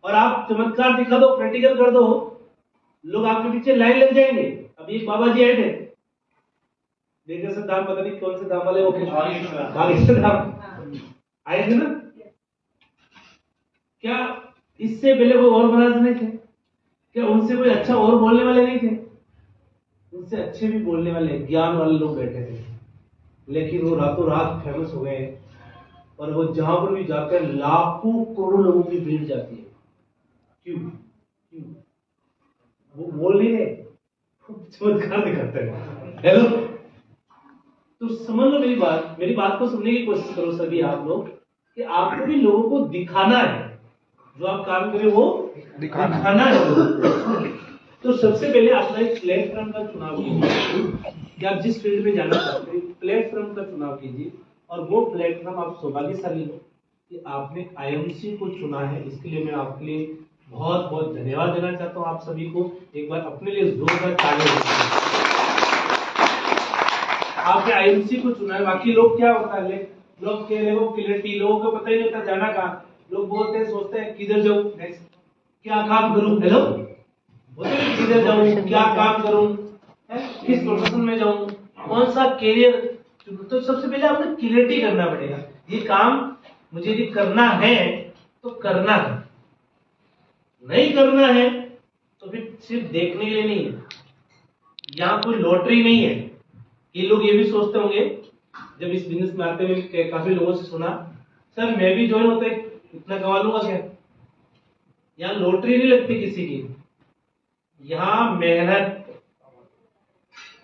और आप चमत्कार दिखा दो, प्रैक्टिकल कर दो, लोग आपके पीछे लाइन लग जाएंगे। अभी एक बाबा जी आए थे, देखने से धाम, पता नहीं कौन से धाम वाले, वो बागेश्वर धाम आए थे ना। क्या इससे पहले कोई और महाराज नहीं थे? क्या उनसे कोई अच्छा और बोलने वाले नहीं थे? उनसे अच्छे भी बोलने वाले, ज्ञान वाले लोग बैठे थे, लेकिन वो रातों रात फेमस हो गए। और वो जहां पर भी जाते हैं लाखों करोड़ों लोगों की भीड़ जाती है। क्यों? क्यों? वो बोल नहीं रहे, चमत्कार दिखाते हैं। हेलो, तो समझ लो मेरी बात को सुनने की कोशिश करो सभी आप लोग, कि आपको भी लोगों को दिखाना है, जो आप काम करें वो दिखाना है। तो सबसे पहले अपना एक प्लेटफॉर्म का चुनाव कीजिए, कि आप जिस फील्ड में जाना चाहते हैं प्लेटफॉर्म का चुनाव कीजिए। और वो प्लेटफॉर्म आप सौभाग्यशाली हो कि आपने आईएमसी को चुना है। इसके लिए मैं आपके लिए बहुत बहुत धन्यवाद देना चाहता हूँ। आप सभी को एक बार अपने लिए जोरदार तालियां। आपने आईएमसी को चुना है। बाकी लोग क्या होता है, लोग कह रहे हो क्लियरिटी, लोगों को पता ही नहीं होता जाना कहाँ। लोग बोलते हैं, सोचते हैं किधर जाऊं, नेक्स्ट क्या काम करूं। हेलो, बोलते हैं किधर जाऊं, क्या काम करूं, किस प्रोफेशन में जाऊं, कौन सा कैरियर। तो सबसे पहले आपको क्लियरिटी करना पड़ेगा, ये काम मुझे यदि करना है तो करना है, नहीं करना है तो फिर सिर्फ देखने के लिए नहीं है। यहाँ कोई लॉटरी नहीं है। ये लोग ये भी सोचते होंगे, जब इस बिजनेस में आते हुए काफी लोगों से सुना, सर मैं भी ज्वाइन होते इतना कमा लूंगा क्या? यहाँ लॉटरी नहीं लगती किसी की, यहाँ मेहनत,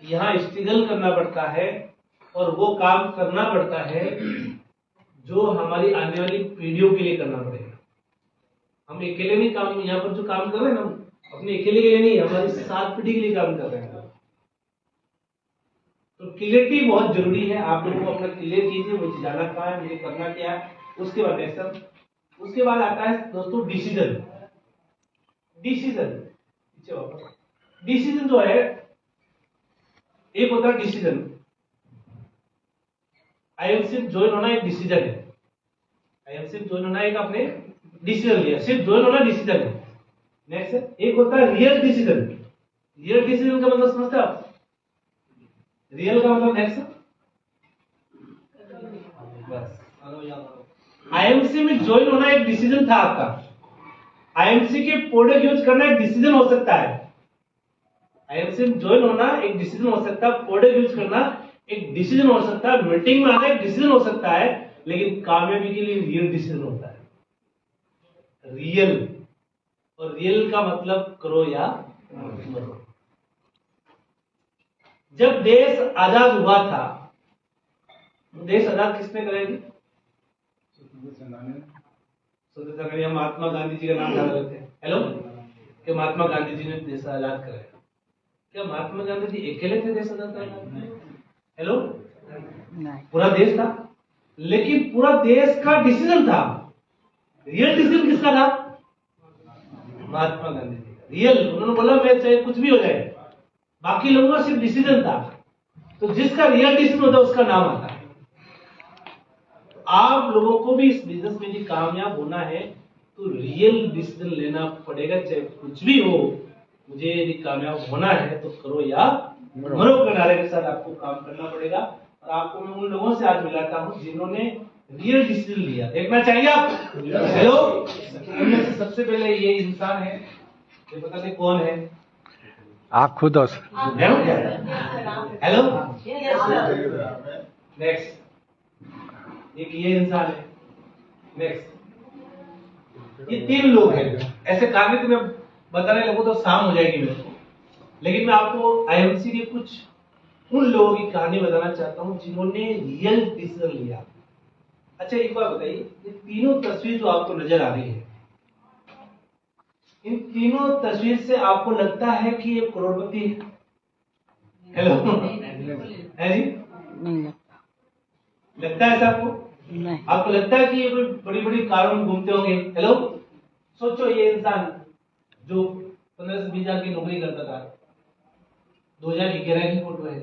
यहाँ स्ट्रगल करना पड़ता है और वो काम करना पड़ता है जो हमारी आने वाली पीढ़ियों के लिए करना पड़ेगा। हम अकेले नहीं काम, यहाँ पर जो काम कर रहे हैं ना, अपने अकेले के लिए नहीं, हमारी 7 पीढ़ी के लिए काम कर रहे हैं। तो क्लियरिटी बहुत जरूरी है। आप लोगों को अपना क्लियर कीजिए, मुझे जाना कहाँ है, मुझे करना क्या है। उसके बाद एक्शन, उसके बाद आता है दोस्तों डिसीजन। डिसीजन जो है, एक होता है डिसीजन। आईएमसी ज्वाइन होना एक डिसीजन है। आईएमसी ज्वाइन होना एक आपने डिसीजन लिया, सिर्फ ज्वाइन होना डिसीजन है। नेक्स्ट एक होता है रियल डिसीजन। रियल डिसीजन का मतलब समझते आप? रियल का मतलब नेक्स्ट, आईएमसी में ज्वाइन होना एक डिसीजन था आपका। आईएमसी के प्रोडक्ट यूज करना एक डिसीजन हो सकता है। आईएमसी में ज्वाइन होना एक डिसीजन हो सकता है, प्रोडक्ट यूज करना एक डिसीजन हो सकता है, मीटिंग में आना एक डिसीजन हो सकता है, लेकिन कामयाबी के लिए रियल डिसीजन होता है। रियल, और रियल का मतलब करो या मरो। जब देश आजाद हुआ था, देश आजाद किसने कराई थी? स्वतंत्रता। महात्मा गांधी जी का नाम डाल देते हैं। हेलो, कि महात्मा गांधी जी ने देश आजाद कराया। क्या महात्मा गांधी जी अकेले थे देश आजाद कराने? हेलो, पूरा देश था, लेकिन पूरा देश का डिसीजन था। रियल डिसीजन किसका था? महात्मा गांधी जी का। रियल, उन्होंने बोला मैं चाहे कुछ भी हो जाए, बाकी लोगों का सिर्फ डिसीजन था। तो जिसका रियल डिसीजन होता है उसका नाम आता है। आप लोगों को भी इस बिजनेस में यदि कामयाब होना है तो रियल डिसीजन लेना पड़ेगा, चाहे कुछ भी हो। मुझे यदि कामयाब होना है तो करो या मरो के नारे के साथ आपको काम करना पड़ेगा। और आपको मैं उन लोगों से आज मिलाता हूं जिन्होंने रियल डिसीजन लिया। देखना चाहिए आप? हेलो, उनमें से सबसे पहले ये इंसान है, ये पता नहीं कौन है, आप खुद हो। हेलो, नेक्स्ट एक ये इंसान है, नेक्स्ट ये 3 लोग हैं। ऐसे कहानी तो मैं बताने लगूं तो शाम हो जाएगी मेरे को, लेकिन मैं आपको आईएमसी के कुछ उन लोगों की कहानी बताना चाहता हूं जिन्होंने रियल डिसीजन लिया। अच्छा एक बात बताइए, ये तीनों तस्वीर जो आपको नजर आ रही है, इन तीनों तस्वीर से आपको लगता है कि ये करोड़पति है? हेलो, है जी? नहीं लगता है आपको? नहीं। आपको लगता है कि ये कोई बड़ी बड़ी कारों में घूमते होंगे? हेलो, सोचो ये इंसान जो 15 से 20 हजार की नौकरी करता था, 2011 की फोटो है।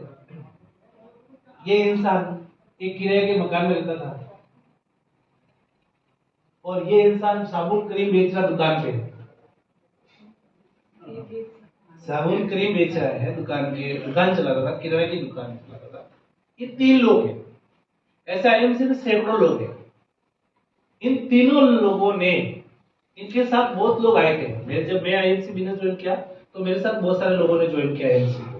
ये इंसान एक किराए के मकान में रहता था। और ये इंसान साबुन क्रीम बेच रहा दुकान पे, साबुन क्रीम बेच रहा है दुकान चला रहा था, किराए की दुकान चला रहा था। ये 3 लोग हैं, ऐसे आईएमसी में सैकड़ों लोग हैं। इन तीनों लोगों ने, इनके साथ बहुत लोग आए थे। जब मैं आईएमसी बिजनेस ज्वाइन किया तो मेरे साथ बहुत सारे लोगों ने ज्वाइन किया आईएमसी को,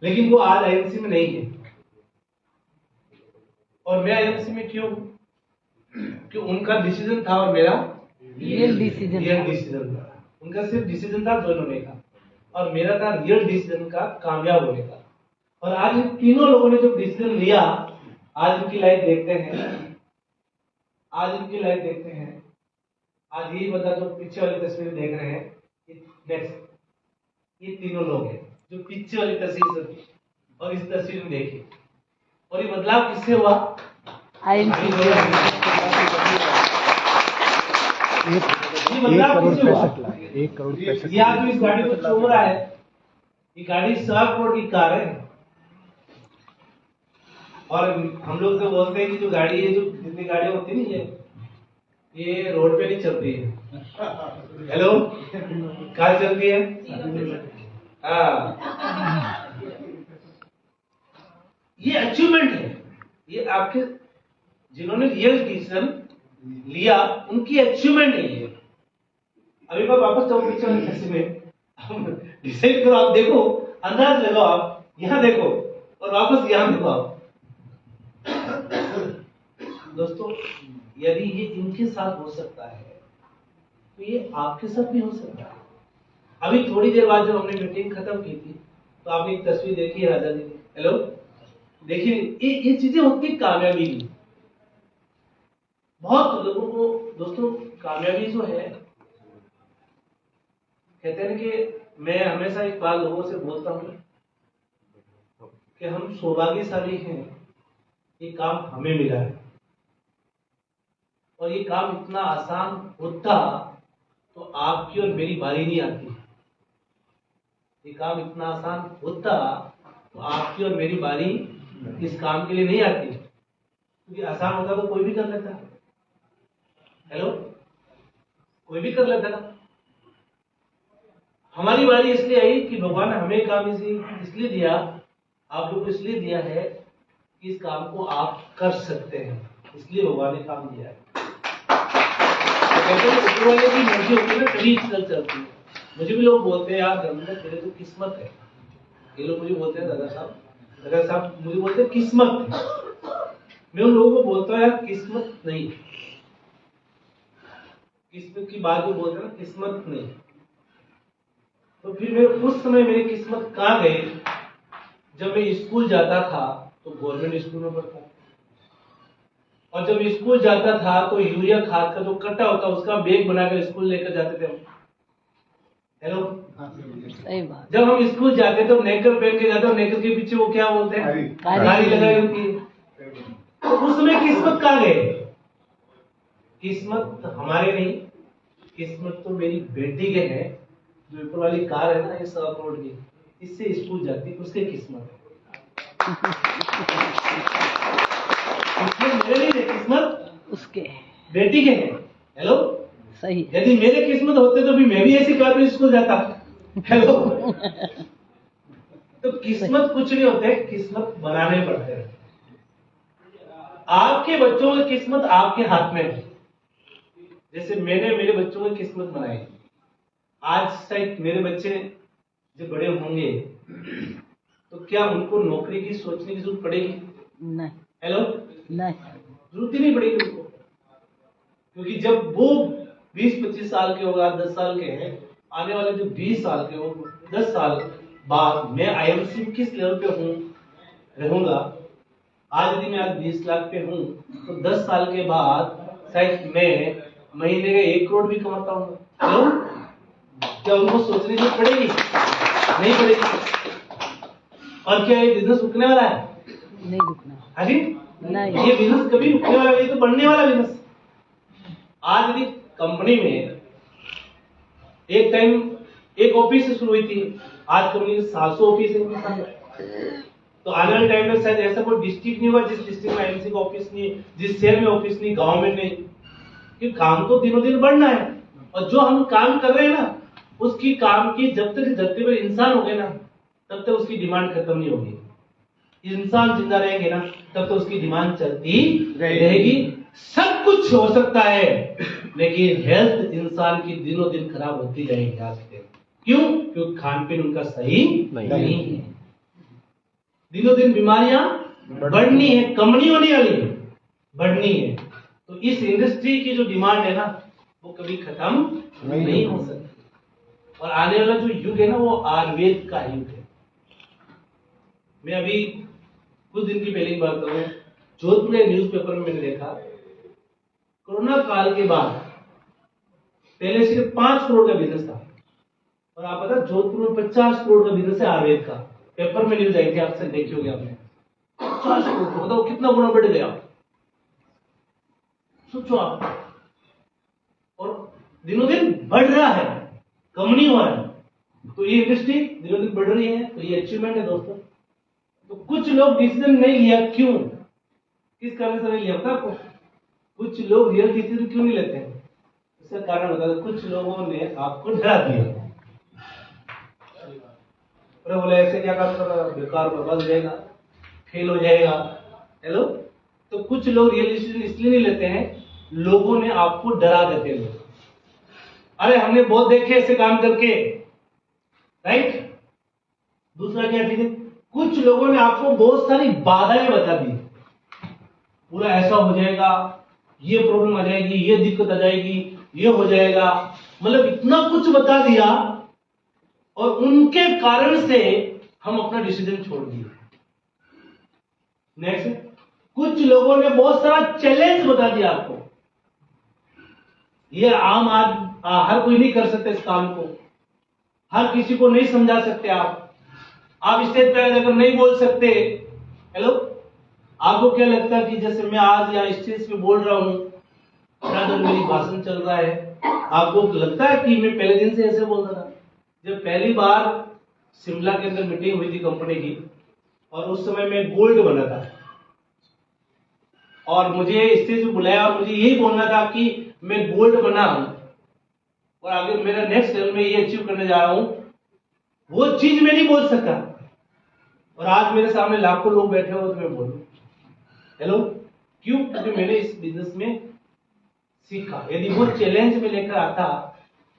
लेकिन वो आज आईएमसी में नहीं है। और मैं आईएमसी में क्यों? कि उनका डिसीजन था और मेरा रियल डिसीजन था। उनका सिर्फ डिसीजन था ज्वाइन होने का, और मेरा था रियल डिसीजन का कामयाब होने का। और आज इन तीनों लोगों ने जो डिसीजन लिया, आज इनकी लाइफ देखते हैं। आज यही बता, जो पीछे वाली तस्वीर देख रहे हैं, ये तीनों लोग हैं जो पीछे वाली तस्वीर और इस तस्वीर में देखिए। और ये बदलाव किससे हुआ? एक करोड़ पैसे ये आदमी इस गाड़ी को चो रहा है। ये गाड़ी 100 करोड़ की कार है। और हम लोग तो बोलते हैं कि जो गाड़ी है, जो जितनी गाड़ियां होती है ना, ये रोड पे नहीं चलती है। हेलो, कहाँ चलती है? ये अचीवमेंट है। ये आपके जिन्होंने रियल डिसीजन लिया, उनकी अचीवमेंट है ये। अभी मैं वापस जाऊं पीछे वाली तस्वीर में, डिसाइड करो, आप देखो, अंदाज लगाओ, आप यहां देखो और वापस यहां देखो आप। दोस्तों, यदि ये इनके साथ हो सकता है तो ये आपके साथ भी हो सकता है। अभी थोड़ी देर बाद जब हमने मीटिंग खत्म की थी तो आपने एक तस्वीर देखी है राजा जी की। हेलो, देखिए, ये चीजें होती कामयाबी की। बहुत लोगों को दोस्तों कामयाबी जो है, कहते हैं कि मैं हमेशा एक बात लोगों से बोलता हूं कि हम सौभाग्यशाली हैं, ये काम हमें मिला है। और ये काम इतना आसान होता तो आपकी और मेरी बारी नहीं आती। ये काम इतना आसान होता तो आपकी और मेरी बारी इस काम के लिए नहीं आती, क्योंकि आसान होता तो कोई भी कर लेता। हेलो, कोई भी कर लेता ना। हमारी बारी इसलिए आई कि भगवान ने हमें काम इसलिए दिया, आप लोग को इसलिए दिया है कि इस काम को आप कर सकते हैं, इसलिए भगवान ने काम दिया है। ऊपर वाले की मर्जी होती है ना, तभी चलती है। मुझे भी लोग बोलते हैं, यार धर्मेंद्र तेरे तो किस्मत है। ये लोग मुझे बोलते हैं, दादा साहब मुझे बोलते हैं किस्मत है। मैं उन लोगों को बोलता हूँ, यार किस्मत नहीं, किस्मत की बात जो बोलते हैं ना, किस्मत नहीं। तो फिर मैं उस समय मेरी किस्मत कहाँ गई? जब मैं स्कूल जाता था तो गवर्नमेंट स्कूल में पढ़ता, और जब स्कूल जाता था तो यूरिया खाद का जो कट्टा होता उसका बैग बनाकर स्कूल लेकर जाते थे हम। हेलो, सही बात। जब हम स्कूल जाते तो नेकर पहन के जाते, और नेकर के पीछे वो क्या बोलते हैं, गाड़ी लगाई होती है। तो उस समय किस्मत कहाँ गए? किस्मत हमारे नहीं, किस्मत तो मेरी बेटी के है। जो ऊपर वाली कार है ना, ये 100 करोड़ की, इससे स्कूल जाती, उसके किस्मत है। मेरे नहीं, किस्मत उसके बेटी के हैं। हेलो, सही। यदि मेरे किस्मत होते तो भी मैं भी ऐसी कार में स्कूल जाता। हेलो, तो किस्मत कुछ नहीं होते, किस्मत बनाने पड़ते हैं। आपके बच्चों की किस्मत आपके हाथ में है। जैसे मैंने मेरे बच्चों की किस्मत बनाई, आज शायद मेरे बच्चे जब बड़े होंगे तो क्या उनको नौकरी की सोचने की जरूरत पड़ेगी? नहीं। हेलो, नहीं, जरूरत ही नहीं पड़ेगी उनको, क्योंकि जब वो 20-25 साल के होगा, 10 साल के हैं, आने वाले जो 20 साल के हो, 10 साल बाद मैं आईएमसी में किस लेवल पे हूँ रहूंगा। आज यदि मैं आज 20 लाख पे हूँ तो 10 साल के बाद शायद मैं महीने का 1 करोड़ भी कमाता हूँ। हेलो, क्या उनको सोचने की पड़ेगी? नहीं पड़ेगी। और क्या ये बिजनेस रुकने वाला है? नहीं रुकना। हाँ जी, नहीं, ये बिजनेस कभी रुकने वाला नहीं, तो बढ़ने वाला बिजनेस। आज यदि कंपनी में एक टाइम एक ऑफिस से शुरू हुई थी, आज कंपनी के 700 ऑफिस है। तो आने वाले टाइम में शायद ऐसा कोई डिस्ट्रिक्ट नहीं होगा जिस डिस्ट्रिक्ट में आईएमसी का ऑफिस नहीं, जिस शहर में ऑफिस नहीं, गांव में नहीं। कि काम तो दिनों दिन बढ़ना है, और जो हम काम कर रहे हैं ना, उसकी काम की जब तक धरती पर इंसान हो गए ना, तब तक उसकी डिमांड खत्म नहीं होगी। इंसान जिंदा रहेंगे ना, तब तो उसकी डिमांड चलती रहेगी। सब कुछ हो सकता है, लेकिन हेल्थ इंसान की दिनों दिन खराब होती जाएगी। क्यों? क्योंकि खान पीन उनका सही नहीं है। दिनों दिन बीमारियां बढ़नी है, कम नहीं होने वाली, बढ़नी है। तो इस इंडस्ट्री की जो डिमांड है ना, वो कभी खत्म नहीं हो सकती। और आने वाला जो युग है ना, वो आयुर्वेद का युग है। मैं अभी कुछ दिन की पहले की बात करूं, जोधपुर के न्यूज़पेपर में मैंने देखा, कोरोना काल के बाद पहले सिर्फ 5 करोड़ का बिजनेस था, और आप पता जोधपुर में 50 करोड़ का बिजनेस है आयुर्वेद का। पेपर में न्यूज आई थी, आपसे देखी होगी आपने। 50 करोड़, बताओ कितना गुना बढ़ गया, सोचो आप। और दिनों दिन बढ़ रहा है, कम नहीं हो रहा है। तो ये इंडस्ट्री दिनों दिन बढ़ रही है, तो ये अचीवमेंट है दोस्तों। तो कुछ लोग डिसीजन नहीं लिया, क्यों, किस कारण से नहीं लिया पता आपको? कुछ लोग रियल डिसीजन क्यों नहीं लेते हैं, इसका कारण बता दो। कुछ लोगों ने आपको डरा दिया, अरे बोले ऐसे क्या काम कर रहा है, बेकार बर्बाद हो जाएगा, फेल हो जाएगा। हेलो, तो कुछ लोग रियल डिसीजन इसलिए नहीं लेते हैं, लोगों ने आपको डरा देते हैं। अरे हमने बहुत देखे ऐसे काम करके, राइट। दूसरा क्या चीज है, कुछ लोगों ने आपको बहुत सारी बाधाएं बता दी, पूरा ऐसा हो जाएगा, ये प्रॉब्लम आ जाएगी, ये दिक्कत आ जाएगी, ये हो जाएगा, मतलब इतना कुछ बता दिया, और उनके कारण से हम अपना डिसीजन छोड़ दिए। नेक्स्ट, कुछ लोगों ने बहुत सारा चैलेंज बता दिया आपको, ये आम हर कोई नहीं कर सकते इस काम को, हर किसी को नहीं समझा सकते आप स्टेज पे जाकर नहीं बोल सकते। हेलो, आपको क्या लगता है कि जैसे मैं आज यहाँ स्टेज पे बोल रहा हूँ, मेरी भाषण चल रहा है, आपको लगता है कि मैं पहले दिन से ऐसे बोलता था? जब पहली बार शिमला के अंदर मीटिंग हुई थी कंपनी की, और उस समय मैं गोल्ड बना था, और मुझे स्टेज पे बुलाया, और मुझे यही बोलना था कि मैं गोल्ड बना हूं, और आगे मेरा नेक्स्ट लेवल में ये अचीव करने जा रहा हूं, वो चीज मैं नहीं बोल सका। और आज मेरे सामने लाखों लोग बैठे हो, तो मैं बोलूं। हेलो, क्यों? क्योंकि मैंने इस बिजनेस में सीखा। यदि वो चैलेंज में लेकर आता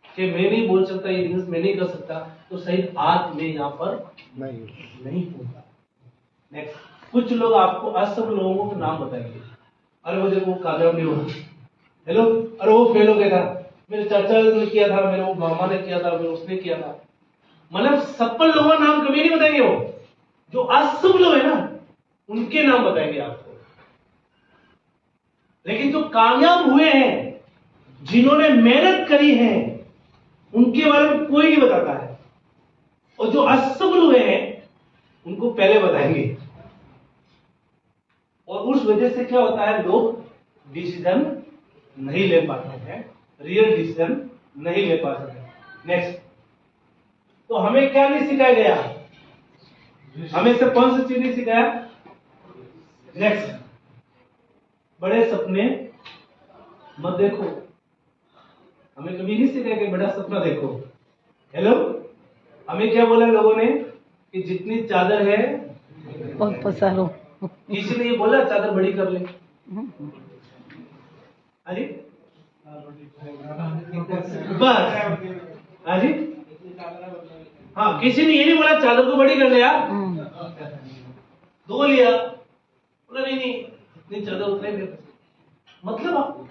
कि मैं नहीं बोल सकता, ये बिजनेस मैं नहीं कर सकता, तो सही आज मैं यहाँ पर नहीं होगा। नेक्स्ट, कुछ लोग आपको असफल लोगों के नाम बताएंगे, अरे वो देखो कामयाब नहीं हुआ, हेलो, अरे वो फेल हो गया था, मेरे चाचा ने किया था, मेरे वो मामा ने किया था, मेरे उसने किया था। मतलब सफल लोगों का नाम कभी नहीं बताएंगे, वो जो असफल लोग है ना, उनके नाम बताएंगे आपको। लेकिन जो कामयाब हुए हैं, जिन्होंने मेहनत करी है, उनके बारे में कोई नहीं बताता है, और जो असफल हुए हैं उनको पहले बताएंगे। और उस वजह से क्या होता है, लोग डिसीजन नहीं ले पाते हैं, रियल डिसीजन नहीं ले पाते हैं। नेक्स्ट, तो हमें क्या नहीं सिखाया गया, हमें से कौन सी चीज नहीं सिखाया? नेक्स्ट, बड़े सपने मत देखो, हमें कभी नहीं सिखाया कि बड़ा सपना देखो। हेलो, हमें क्या बोला लोगों ने कि जितनी चादर है और पसारो। किसी ने ये बोला चादर बड़ी कर ले? अरे बस, अरे हाँ, किसी ने ये नहीं बोला चादर को बड़ी कर ले यार, धो लिया, बोला नहीं नहीं इतनी चादर उतने दे। मतलब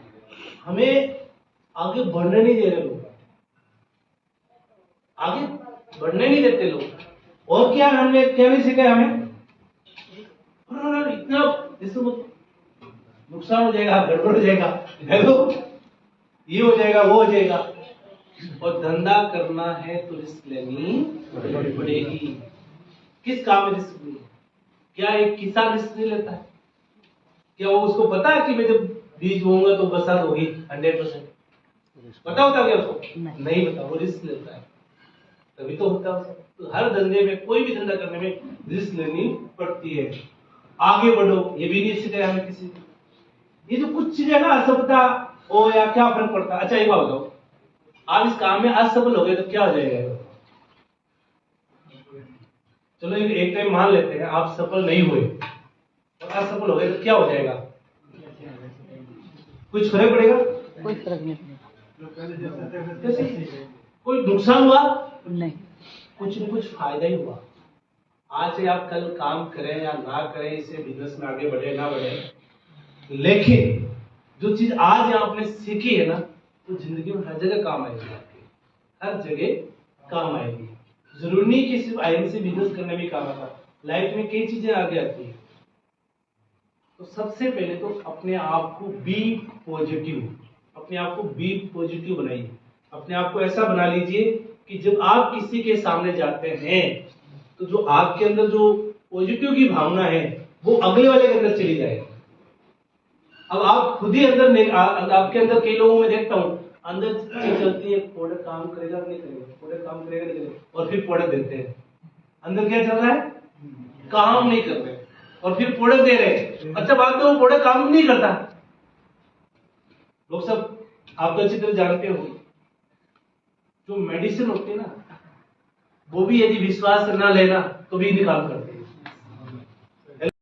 हमें आगे बढ़ने नहीं दे रहे लोग, आगे बढ़ने नहीं देते लोग। और क्या हमने क्या नहीं सिखाया हमें? इतना इससे नुकसान हो जाएगा, गड़बड़ हो जाएगा, हेलो, ये हो जाएगा, वो हो जाएगा। और धंधा करना है तो रिस्क लेनी पड़ेगी। किस काम में रिस्क नहीं? क्या एक किसान रिस्क नहीं लेता है? क्या वो उसको पता है कि मैं जब बीज बोऊंगा तो बरसात होगी 100%? पता होता क्या उसको? नहीं पता, वो रिस्क लेता है। तभी तो होता है। तो हर धंधे में, कोई भी धंधा करने में रिस्क लेनी पड़ती है। आगे बढ़ो, ये भी नहीं सिखाया हमें किसी को। ये जो कुछ चीजें है ना, असफलता हो या क्या फर्क पड़ता है। अच्छा एक बात बताओ, आप इस काम में असफल हो गए तो क्या हो जाएगा? चलो एक टाइम मान लेते हैं आप सफल नहीं हुए और असफल हो गए तो क्या हो जाएगा? कुछ फर्क पड़ेगा? कोई फर्क नहीं पड़ेगा। कैसे? कोई नुकसान हुआ? नहीं। कुछ न कुछ फायदा ही हुआ। आज से आप कल काम करें या ना करें, इससे बिजनेस में आगे बढ़े ना बढ़े, लेकिन जो चीज आज आपने सीखी है ना, तो जिंदगी में हर जगह काम आएगी आपके, हर जगह काम आएगी। जरूरी नहीं कि सिर्फ आईएमसी बिजनेस करने में काम आता, लाइफ में कई चीजें आगे आती है। तो सबसे पहले तो अपने आप को बी पॉजिटिव, अपने आप को बी पॉजिटिव बनाइए। अपने आप को ऐसा बना लीजिए कि जब आप किसी के सामने जाते हैं तो जो आपके अंदर जो पॉजिटिव की भावना है वो अगले वाले के अंदर चली जाए। अब आप खुद ही अंदर आपके अंदर कई लोगों में देखता हूं, अंदर चीज चलती है, प्रोडक्ट काम करेगा नहीं करेगा, प्रोडक्ट काम करेगा नहीं करेगा, और फिर प्रोडक्ट देते हैं। अंदर क्या चल रहा है? काम नहीं कर रहे और फिर प्रोडक्ट दे रहे हैं। अच्छा बात है, वो प्रोडक्ट काम नहीं करता। लोग सब आप तो अच्छी तरह जानते हो, जो मेडिसिन होती है ना, वो भी यदि विश्वास से ना लेना तो भी निकाल कर